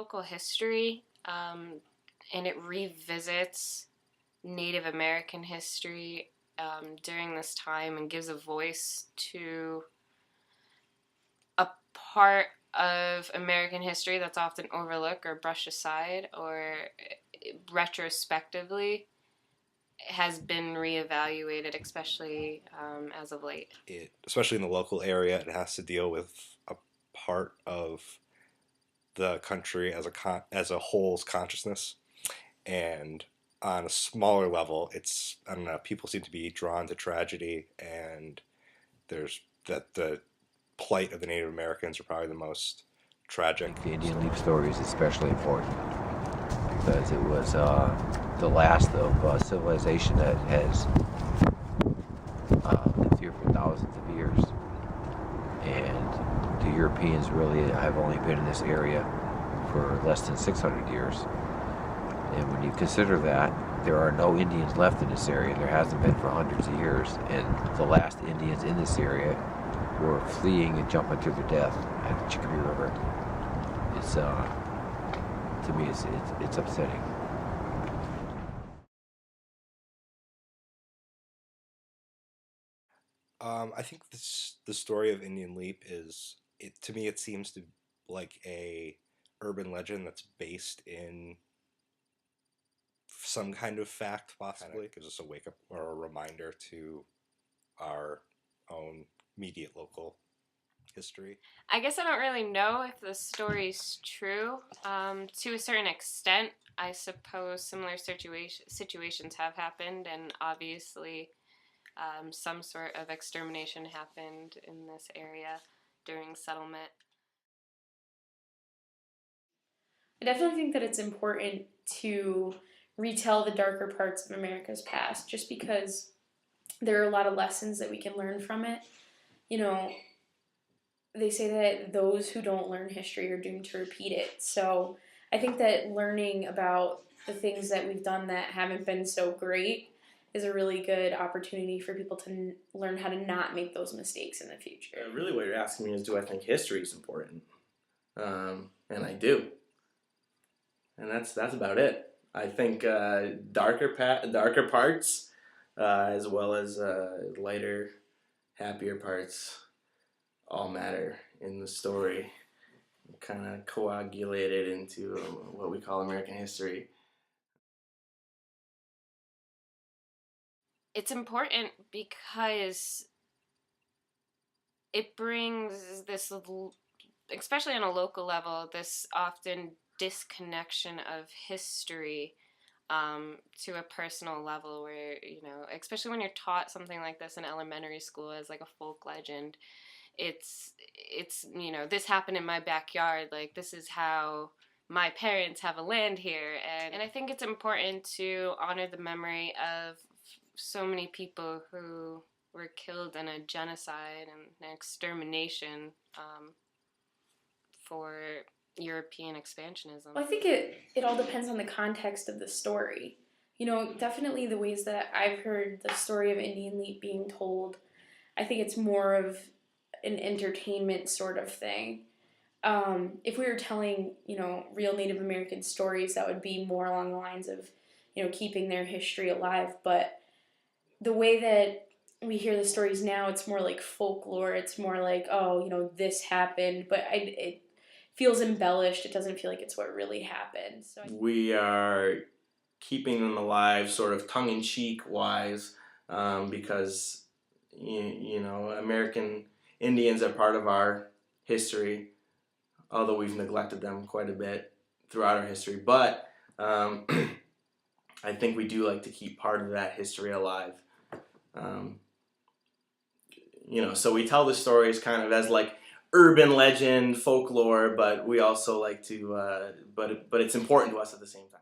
local history, and it revisits Native American history during this time and gives a voice to a part of American history that's often overlooked or brushed aside, or retrospectively has been reevaluated, especially as of late. Especially in the local area, it has to deal with a part of the country as a whole's consciousness, and on a smaller level, it's, I don't know, people seem to be drawn to tragedy, and there's that the plight of the Native Americans are probably the most tragic. The Indian Leap story is especially important because it was the last of civilization that has lived here for thousands of years. And the Europeans really have only been in this area for less than 600 years. And when you consider that, there are no Indians left in this area. There hasn't been for hundreds of years. And the last Indians in this area were fleeing and jumping to their death at the Chicopee River. It's to me, it's upsetting. I think the story of Indian Leap to me, it seems to like a urban legend that's based in some kind of fact, possibly. It gives us a wake up or a reminder to our own immediate local history. I guess I don't really know if the story's true. To a certain extent, I suppose similar situations have happened, and obviously some sort of extermination happened in this area during settlement. I definitely think that it's important to retell the darker parts of America's past just because there are a lot of lessons that we can learn from it. You know, they say that those who don't learn history are doomed to repeat it. So I think that learning about the things that we've done that haven't been so great is a really good opportunity for people to learn how to not make those mistakes in the future. Really what you're asking me is, do I think history is important? And I do. And that's about it. I think darker parts, as well as lighter, happier parts, all matter in the story. Kind of coagulated into what we call American history. It's important because it brings this, especially on a local level, this often disconnection of history to a personal level where, you know, especially when you're taught something like this in elementary school as like a folk legend, it's you know, this happened in my backyard, like this is how my parents have a land here, and I think it's important to honor the memory of so many people who were killed in a genocide and an extermination for European expansionism. Well, I think it all depends on the context of the story. You know, definitely the ways that I've heard the story of Indian Leap being told, I think it's more of an entertainment sort of thing. If we were telling, you know, real Native American stories, that would be more along the lines of, you know, keeping their history alive. But the way that we hear the stories now, it's more like folklore. It's more like, oh, you know, this happened, but it feels embellished. It doesn't feel like it's what really happened. So we are keeping them alive, sort of tongue-in-cheek wise, because you know, American Indians are part of our history, although we've neglected them quite a bit throughout our history. But I think we do like to keep part of that history alive. You know, so we tell the stories kind of as like urban legend, folklore, but we also like to, but it's important to us at the same time.